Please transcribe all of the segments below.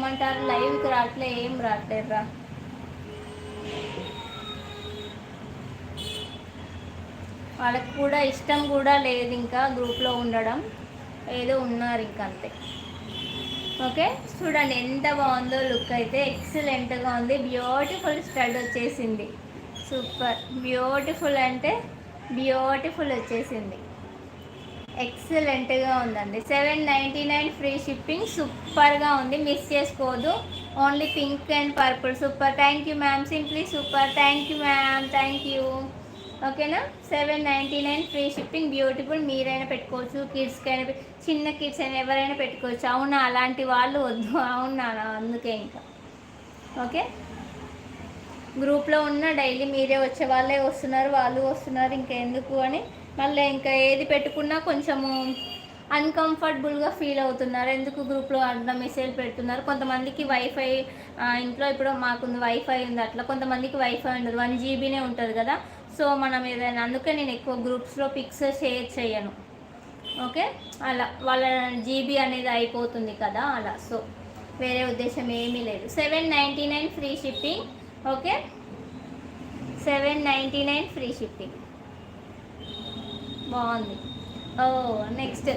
ఏమంటారు, లైవ్కి రావట్లే, ఏం రావట్లేదురా. వాళ్ళకి కూడా ఇష్టం కూడా లేదు ఇంకా గ్రూప్లో ఉండడం, ఏదో ఉన్నారు ఇంకా అంతే. ఓకే, చూడండి ఎంత బాగుందో లుక్ అయితే, ఎక్సలెంట్గా ఉంది. బ్యూటిఫుల్ స్టడ్ వచ్చేసింది, సూపర్ బ్యూటిఫుల్ అంటే బ్యూటిఫుల్ వచ్చేసింది, ఎక్సలెంట్గా ఉందండి. 799 ఫ్రీ షిప్పింగ్, సూపర్గా ఉంది, మిస్ చేసుకోవద్దు. Only pink and purple, super. Thank you ma'am, simply super. Thank you ma'am, thank you. ఓకేనా, 799 ఫ్రీ షిప్పింగ్, బ్యూటిఫుల్. మీరైనా పెట్టుకోవచ్చు, కిడ్స్కి అయినా, చిన్న కిడ్స్ అయినా ఎవరైనా పెట్టుకోవచ్చు. అవునా, అలాంటి వాళ్ళు వద్దు. అవునా, అందుకే ఇంకా. ఓకే, గ్రూప్లో ఉన్న డైలీ మీరే వచ్చే వాళ్ళే వస్తున్నారు, వాళ్ళు వస్తున్నారు, ఇంకెందుకు అని మళ్ళీ ఇంకా ఏది పెట్టుకున్నా కొంచెము అన్కంఫర్టబుల్గా ఫీల్ అవుతున్నారు. ఎందుకు గ్రూప్లో అట్లా మెసేజ్ పెడుతున్నారు. కొంతమందికి వైఫై ఇంట్లో, ఇప్పుడు మాకుంది వైఫై ఉంది, అట్లా కొంతమందికి వైఫై ఉండదు, 1 జీబీనే ఉంటుంది కదా. సో మనం ఏదైనా, అందుకే నేను ఎక్కువ గ్రూప్స్లో పిక్స్ షేర్ చేయను. ఓకే, అలా వాళ్ళ జీబీ అనేది అయిపోతుంది కదా, అలా. సో వేరే ఉద్దేశం ఏమీ లేదు. 799 free shipping. Okay, 799 free shipping, బాగుంది. ఓ, నెక్స్ట్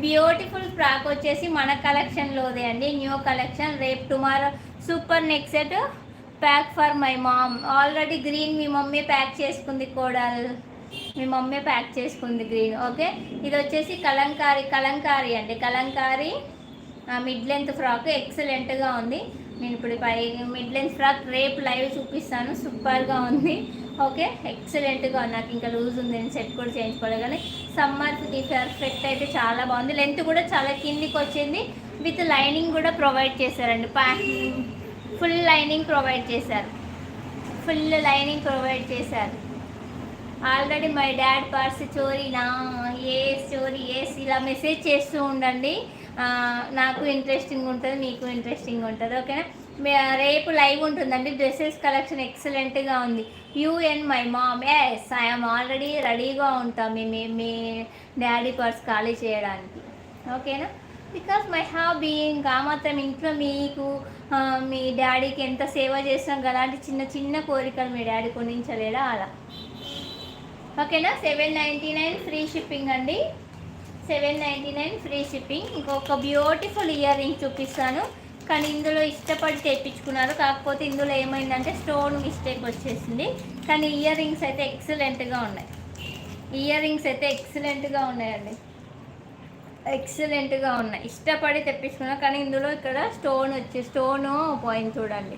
బ్యూటిఫుల్ ఫ్రాక్ వచ్చేసి మన కలెక్షన్లోదే అండి, న్యూ కలెక్షన్. రేపు tomorrow super next pack for my mom. Already green me mummy pack చేసుకుంది కోడల్, మీ మమ్మీ ప్యాక్ చేసుకుంది గ్రీన్. ఓకే, ఇది వచ్చేసి కలంకారీ అండి, కలంకారీ మిడ్ లెంత్ ఫ్రాక్, ఎక్సలెంట్గా ఉంది. నేను ఇప్పుడు మిడ్ లెంత్ ఫ్రాక్ రేపు లైవ్ చూపిస్తాను, సూపర్గా ఉంది. ఓకే, ఎక్సలెంట్గా ఉంది. నాకు ఇంకా లూజ్ ఉంది, నేను సెట్ కూడా చేయించుకోలేదు, కానీ సమ్మర్కి పర్ఫెక్ట్ అయితే చాలా బాగుంది. లెంత్ కూడా చాలా కిందికి వచ్చింది, విత్ లైనింగ్ కూడా ప్రొవైడ్ చేశారండి. ఫుల్ లైనింగ్ ప్రొవైడ్ చేశారు, ఫుల్ లైనింగ్ ప్రొవైడ్ చేశారు. ఆల్రెడీ మై డాడ్ పర్స్ చోరీనా, ఏ స్టోరీ, ఇలా మెసేజ్ చేస్తూ ఉండండి. నాకు ఇంట్రెస్టింగ్ ఉంటుంది, మీకు ఇంట్రెస్టింగ్ ఉంటుంది. ఓకేనా, రేపు లైవ్ ఉంటుందండి. డ్రెస్సెస్ కలెక్షన్ ఎక్సలెంట్గా ఉంది. You and my mom, yes I'm already రెడీగా ఉంటాం మీ డాడీ పర్స్ ఖాళీ చేయడానికి. ఓకేనా, బికాస్ మై హాబీ. ఇంకా మాత్రం ఇంట్లో మీకు మీ డాడీకి ఎంత సేవ చేసినాం, అలాంటి చిన్న చిన్న కోరికలు మీ డాడీ కొనించలేడా, అలా. ఓకేనా, 799 ఫ్రీ షిప్పింగ్ అండి, 799 ఫ్రీ షిప్పింగ్. ఇంకొక బ్యూటిఫుల్ ఇయర్ రింగ్ చూపిస్తాను, కానీ ఇందులో ఇష్టపడి తెప్పించుకున్నారు. కాకపోతే ఇందులో ఏమైందంటే స్టోన్ మిస్టేక్ వచ్చేసింది, కానీ ఇయర్ రింగ్స్ అయితే ఎక్సలెంట్గా ఉన్నాయి. ఇయర్ రింగ్స్ అయితే ఎక్సలెంట్గా ఉన్నాయండి, ఎక్సలెంట్గా ఉన్నాయి. ఇష్టపడి తెప్పించుకున్నా, కానీ ఇందులో ఇక్కడ స్టోను పోయింది చూడండి.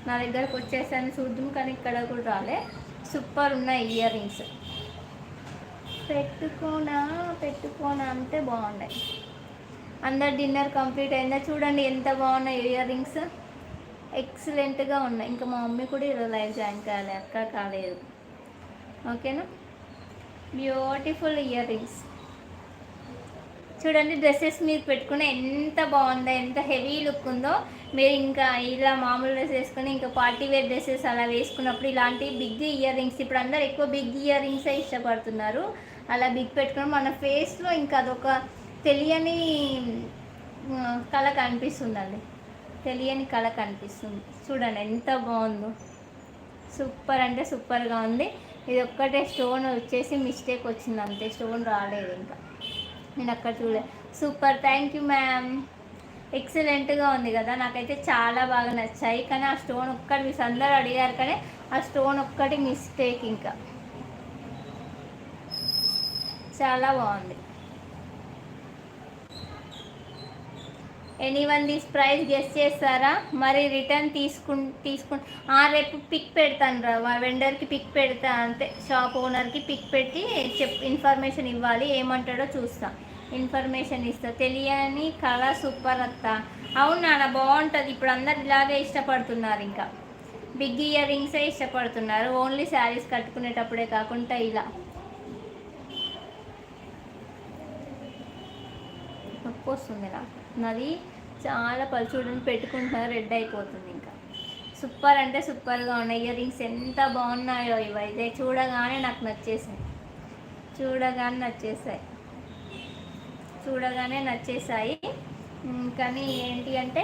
నా దగ్గరకు వచ్చేసాను చూద్దాం, కానీ ఇక్కడ కూడా రాలే. సూపర్ ఉన్నాయి ఇయర్ రింగ్స్, పెట్టుకోనా అంటే బాగున్నాయి. అందరు డిన్నర్ కంప్లీట్ అయిందా? చూడండి ఎంత బాగున్నాయి ఇయర్ రింగ్స్, ఎక్సలెంట్గా ఉన్నాయి. ఇంకా మా మమ్మీ కూడా ఈరోజు లైవ్ జాయిన్ కాలే, అక్క కాలేదు. ఓకేనా, బ్యూటిఫుల్ ఇయర్ రింగ్స్ చూడండి. డ్రెస్సెస్ మీరు పెట్టుకున్న ఎంత బాగుందో, ఎంత హెవీ లుక్ ఉందో. మీరు ఇంకా ఇలా మామూలు డ్రెస్ వేసుకొని ఇంకా పార్టీ వేర్ డ్రెస్సెస్ అలా వేసుకున్నప్పుడు ఇలాంటి బిగ్ ఇయర్ రింగ్స్, ఇప్పుడు అందరు ఎక్కువ బిగ్ ఇయర్ రింగ్సే ఇష్టపడుతున్నారు. అలా బిగ్ పెట్టుకుని మన ఫేస్లో ఇంకా అదొక తెలియని కళ కనిపిస్తుందండి, తెలియని కళ కనిపిస్తుంది. చూడండి ఎంత బాగుందో, సూపర్ అంటే సూపర్గా ఉంది. ఇది ఒక్కటే స్టోన్ వచ్చేసి మిస్టేక్ వచ్చింది అంతే, స్టోన్ రాలేదు ఇంకా, నేను అక్కడ చూడలేదు. సూపర్, థ్యాంక్ యూ మ్యామ్, ఎక్సలెంట్గా ఉంది కదా. నాకైతే చాలా బాగా నచ్చాయి, కానీ ఆ స్టోన్ ఒక్కటి మిస్, అందరూ అడిగారు కానీ ఆ స్టోన్ ఒక్కటి మిస్టేక్. ఇంకా చాలా బాగుంది. ఎనీవన్ దిస్ ప్రైస్ గెస్ చేస్తారా? మరి రిటర్న్ తీసుకు రేపు పిక్ పెడతాను రా, వెండర్కి పిక్ పెడతా అంతే, షాప్ ఓనర్కి పిక్ పెట్టి ఇన్ఫర్మేషన్ ఇవ్వాలి, ఏమంటాడో చూస్తా, ఇన్ఫర్మేషన్ ఇస్తా. తెలియని కళ సూపర్ అత్త. అవును నాన్న, బాగుంటుంది. ఇప్పుడు అందరు ఇలాగే ఇష్టపడుతున్నారు, ఇంకా బిగ్ ఇయర్ రింగ్సే ఇష్టపడుతున్నారు. ఓన్లీ శారీస్ కట్టుకునేటప్పుడే కాకుండా ఇలా. నొప్పి వస్తుంది నాకు, నాది చాలా చూడండి పెట్టుకుంటున్నారు, రెడ్ అయిపోతుంది. ఇంకా సూపర్ అంటే సూపర్గా ఉన్నాయి ఇయర్ రింగ్స్, ఎంత బాగున్నాయో ఇవైతే. చూడగానే నాకు నచ్చేసాయి, చూడగానే నచ్చేసాయి. కానీ ఏంటి అంటే